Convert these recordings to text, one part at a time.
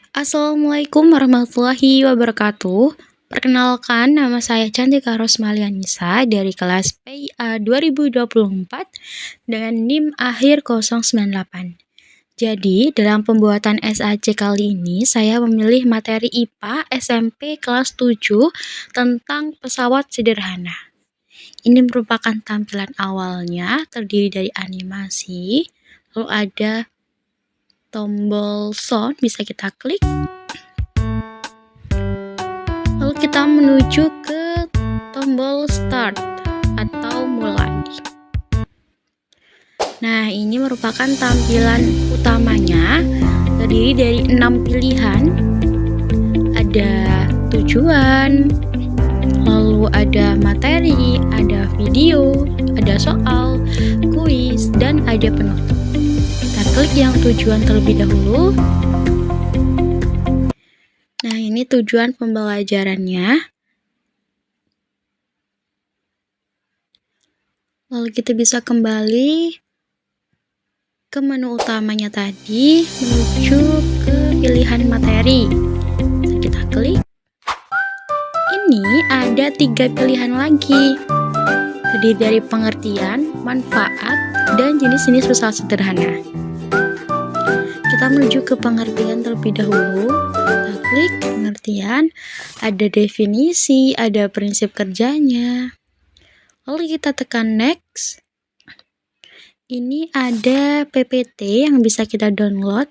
Assalamualaikum warahmatullahi wabarakatuh. Perkenalkan, nama saya Cantika Rosmalianisa dari kelas PIA 2024 dengan NIM akhir 098. Jadi, dalam pembuatan SAC kali ini, saya memilih materi IPA SMP kelas 7 tentang pesawat sederhana. Ini merupakan tampilan awalnya, terdiri dari animasi, lalu ada tombol sound, bisa kita klik. Lalu kita menuju ke tombol start atau mulai. Nah, ini merupakan tampilan utamanya, terdiri dari 6 pilihan. Ada tujuan, lalu ada materi, ada video, ada soal, kuis, dan ada penutup. Kita klik yang tujuan terlebih dahulu. Nah, ini tujuan pembelajarannya. Lalu kita bisa kembali ke menu utamanya tadi, menuju ke pilihan materi. Kita klik. Ini ada 3 pilihan lagi, terdiri dari pengertian, manfaat, dan jenis-jenis pesawat sederhana. Kita menuju ke pengertian terlebih dahulu. Kita klik pengertian, ada definisi, ada prinsip kerjanya. Lalu kita tekan next. Ini ada PPT yang bisa kita download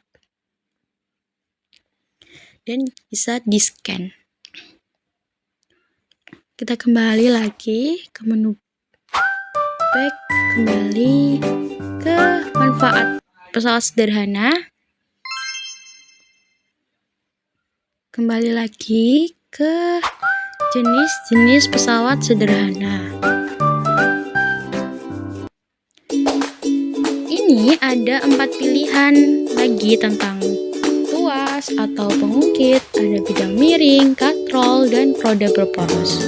dan bisa di-scan. Kita kembali lagi ke menu back, kembali ke manfaat pesawat sederhana. Kembali lagi ke jenis-jenis pesawat sederhana. Ini ada 4 pilihan lagi tentang tuas atau pengukit, ada bidang miring, katrol, dan roda berporos.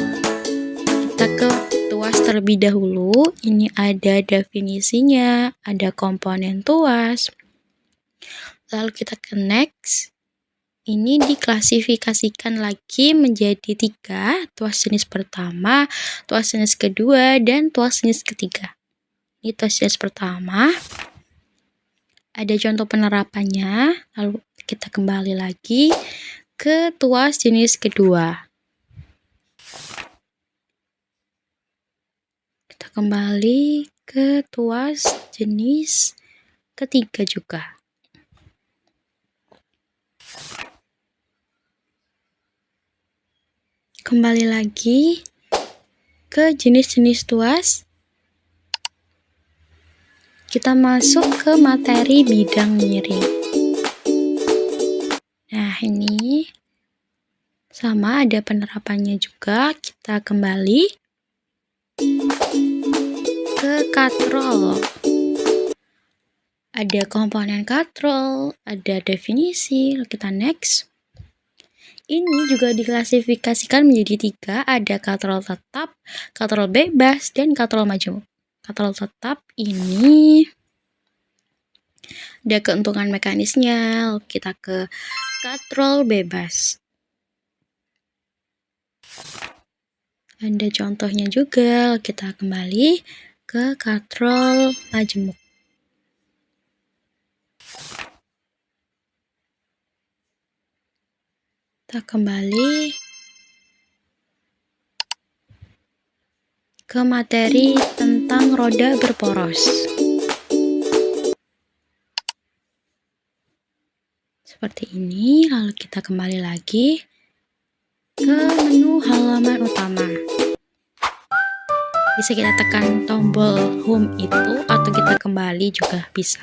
Kita ke tuas terlebih dahulu. Ini ada definisinya, ada komponen tuas. Lalu kita ke next. Ini diklasifikasikan lagi menjadi 3, tuas jenis pertama, tuas jenis kedua, dan tuas jenis ketiga. Ini tuas jenis pertama. Ada contoh penerapannya, lalu kita kembali lagi ke tuas jenis kedua. Kita kembali ke tuas jenis ketiga juga. Kembali lagi ke jenis-jenis tuas. Kita masuk ke materi bidang miring. Nah, ini sama, ada penerapannya juga. Kita kembali ke katrol. Ada komponen katrol, ada definisi, lalu kita next. Ini juga diklasifikasikan menjadi 3, ada katrol tetap, katrol bebas, dan katrol majemuk. Katrol tetap ini ada keuntungan mekanisnya. Lalu kita ke katrol bebas. Ada contohnya juga. Lalu kita kembali ke katrol majemuk. Kita kembali ke materi tentang roda berporos. Seperti ini, lalu kita kembali lagi ke menu halaman utama. Bisa kita tekan tombol home itu, atau kita kembali juga bisa.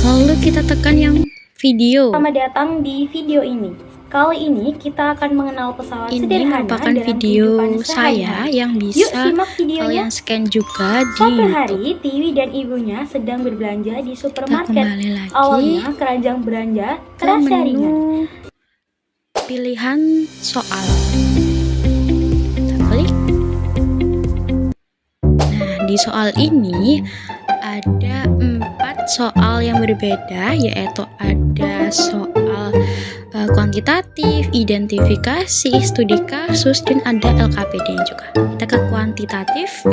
Lalu kita tekan yang video. Selamat datang di video ini. Kali ini kita akan mengenal pesawat ini sederhana merupakan dalam video kehidupan saya sehari-hari. yang Yuk bisa simak videonya. kalian scan juga di Suatu YouTube. hari, Tiwi dan ibunya sedang berbelanja di Kita supermarket. kembali lagi Awalnya keranjang belanja ke terasa ringan. menu pilihan soal. Kita klik. Nah, di soal ini ada 4 soal yang berbeda, yaitu ada soal kuantitatif, identifikasi, studi kasus, dan ada LKPD juga. Kita ke kuantitatif.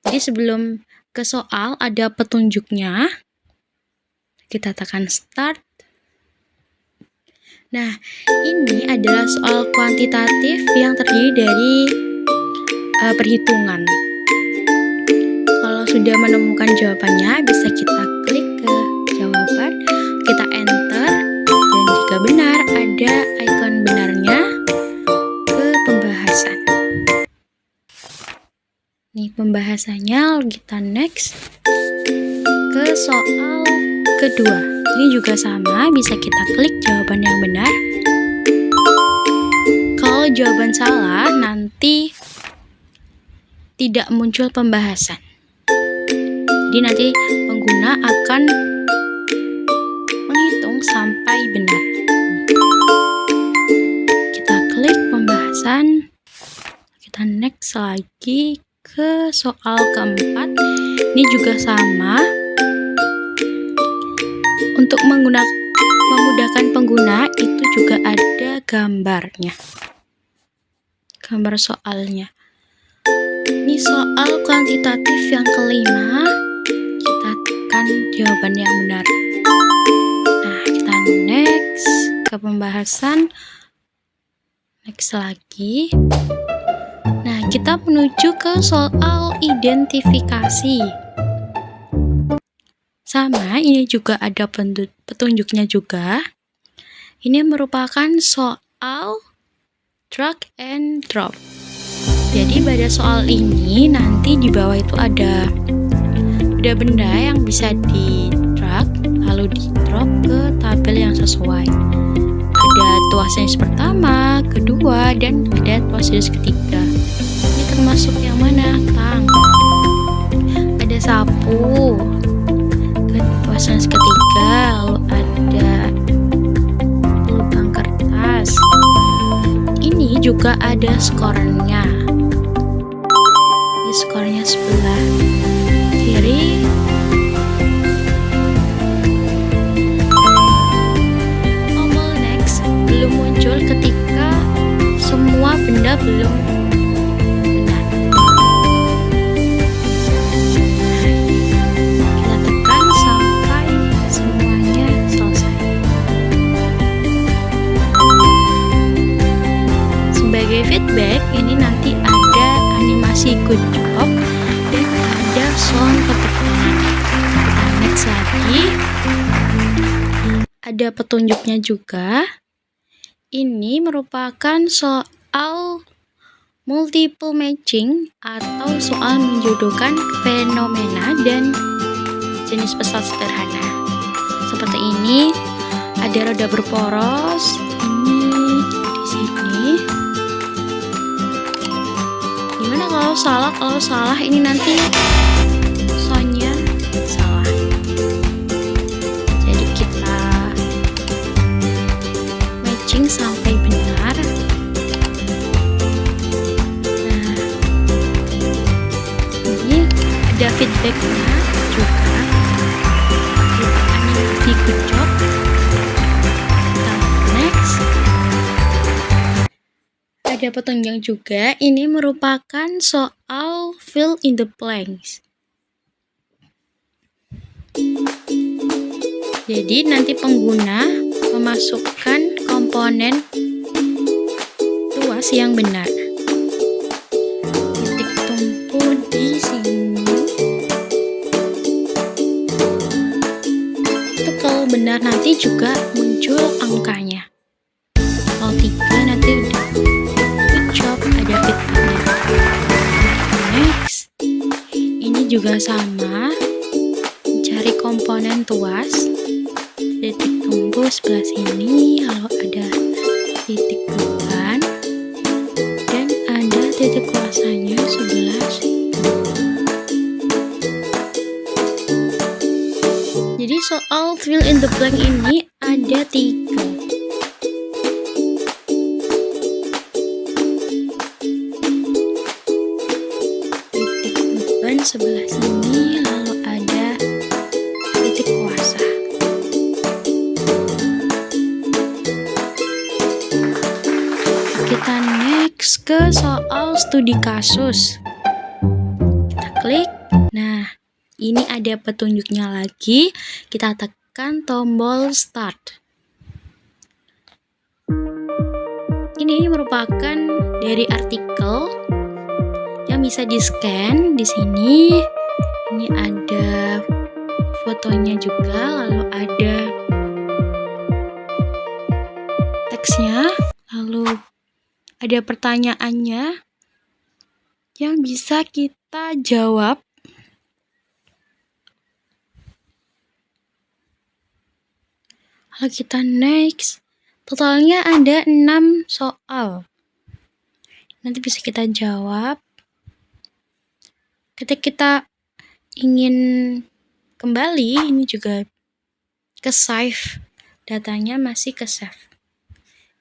Jadi sebelum ke soal ada petunjuknya. Kita tekan start. Nah, ini adalah soal kuantitatif yang terdiri dari perhitungan. Kalau sudah menemukan jawabannya, bisa kita klik ke jawaban, kita enter, dan jika benar ada ikon benarnya ke pembahasan. Nih pembahasannya, kita next ke soal kedua. Ini juga sama, bisa kita klik jawaban yang benar. Kalau jawaban salah, nanti tidak muncul pembahasan. Jadi nanti pengguna akan menghitung sampai benar. Kita klik pembahasan, kita next lagi ke soal keempat. Ini juga sama. Untuk memudahkan pengguna, itu juga ada gambarnya. Gambar soalnya. Ini soal kuantitatif yang kelima. Kita tekan jawaban yang benar. Nah, kita next ke pembahasan. Next lagi. Nah, kita menuju ke soal identifikasi. Sama, ini juga ada petunjuknya juga. Ini merupakan soal drag and drop. Jadi pada soal ini nanti di bawah itu ada benda-benda yang bisa di drag lalu di drop ke tabel yang sesuai. Ada tuas jenis pertama, kedua, dan ada tuas jenis ketiga. Ini termasuk yang mana? Tang. Ada sapu. Tuas jenis ketiga, lalu ada lubang kertas. Ini juga ada skornya. Ini skornya sebelah kiri. Tombol next belum muncul ketika semua benda belum benar. Kita tekan sampai semuanya selesai. Sebagai feedback, ini nanti ada animasi good job dan ada sound tepuk tangan. Kita next lagi. Ada petunjuknya juga. Ini merupakan soal multiple matching atau soal menjodohkan fenomena dan jenis pesawat sederhana. Seperti ini, ada roda berporos. Ini di sini. Gimana kalau salah? Kalau salah ini nanti soundnya salah. Jadi kita matching sampai benar. Nah, ini ada feedbacknya juga. Kita animasi good job. Kita next. Ada petunjuk juga. Ini merupakan soal fill in the blanks. Jadi nanti pengguna memasukkan komponen tuas yang benar. Titik tumpu di sini. Itu kalau benar nanti juga muncul angkanya. Kalau 3 nanti udah good job, ada feedbacknya. Next, ini juga sama. Cari komponen tuas. Titik tumpu sebelah sini, lalu ada titik bukan dan ada titik kuasanya sebelah sini. Jadi soal fill in the blank ini ada 3. Titik beban sebelah sini, lalu ada titik kuasa. next ke soal studi kasus. Kita klik. Nah, ini ada petunjuknya lagi. Kita tekan tombol start. Ini merupakan dari artikel yang bisa di-scan di sini. Ini ada fotonya juga, lalu ada teksnya, lalu ada pertanyaannya yang bisa kita jawab. Lalu kita next. Totalnya ada 6 soal. Nanti bisa kita jawab. Ketika kita ingin kembali, ini juga ke save. Datanya masih ke save.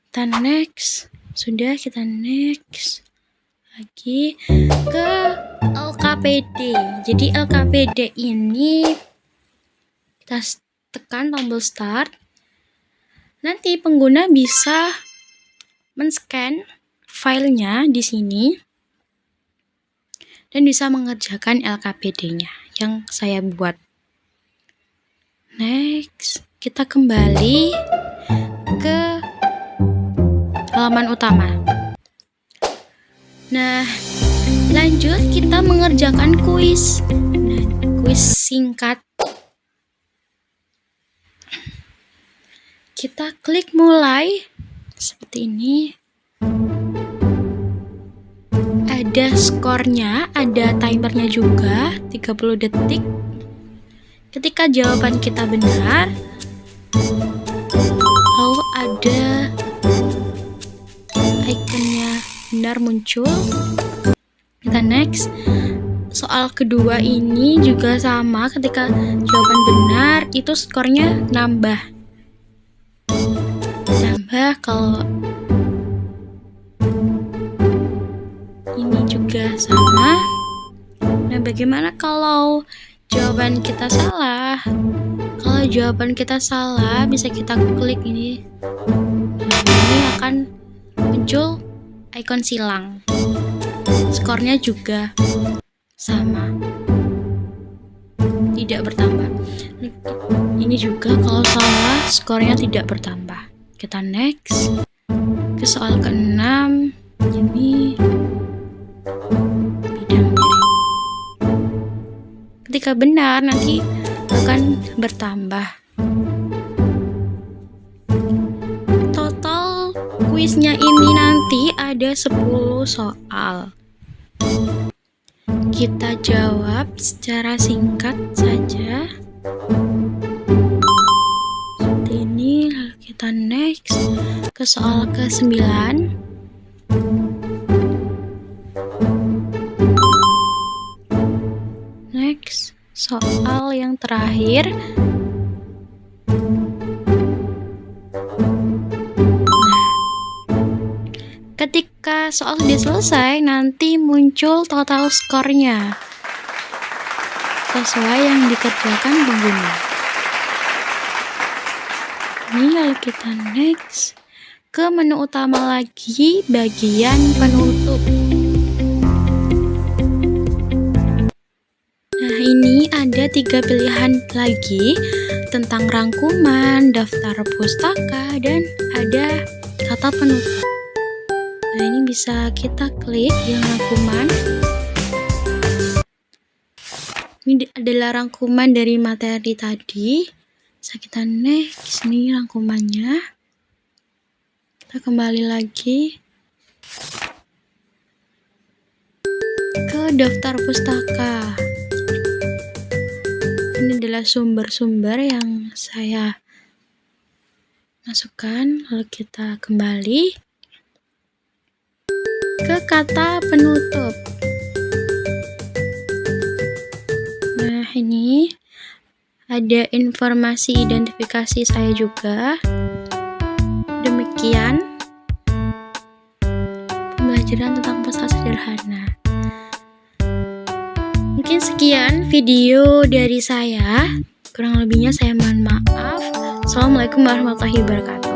Kita next. Sudah, kita next. Lagi ke LKPD. Jadi LKPD ini kita tekan tombol start. Nanti pengguna bisa men-scan filenya di sini dan bisa mengerjakan LKPD-nya yang saya buat. Next, kita kembali ke halaman utama. Nah, lanjut kita mengerjakan kuis. Nah, kuis singkat. Kita klik mulai seperti ini. Ada skornya, ada timernya juga, 30 detik. Ketika jawaban kita benar, lalu ada ikonnya benar muncul. Kita next. Soal kedua ini juga sama, ketika jawaban benar itu skornya nambah. Kalau ini juga sama. Nah, bagaimana kalau jawaban kita salah? Kalau jawaban kita salah, bisa kita klik ini. Nah, ini akan muncul ikon silang. Skornya juga sama, tidak bertambah. Ini juga kalau salah, skornya tidak bertambah. Kita next ke soal ke-6. Ini bidang miring. Ketika benar nanti akan bertambah. Total kuisnya ini nanti ada 10 soal. Kita jawab secara singkat saja. Seperti ini, lalu kita next ke soal ke-9. Next, soal yang terakhir. Ketika soal sudah selesai, nanti muncul total skornya sesuai yang dikerjakan pengguna. Ini lalu kita next ke menu utama lagi, bagian penutup. Nah, ini ada 3 pilihan lagi tentang rangkuman, daftar pustaka, dan ada kata penutup. Nah, ini bisa kita klik yang rangkuman. Ini adalah rangkuman dari materi tadi. Bisa kita next, ini rangkumannya. Kita kembali lagi ke daftar pustaka. Ini adalah sumber-sumber yang saya masukkan. Lalu kita kembali ke kata penutup. Nah, ini ada informasi identifikasi saya juga. Demikian pembelajaran tentang pesan sederhana. Mungkin sekian video dari saya. Kurang lebihnya saya mohon maaf. Assalamualaikum warahmatullahi wabarakatuh.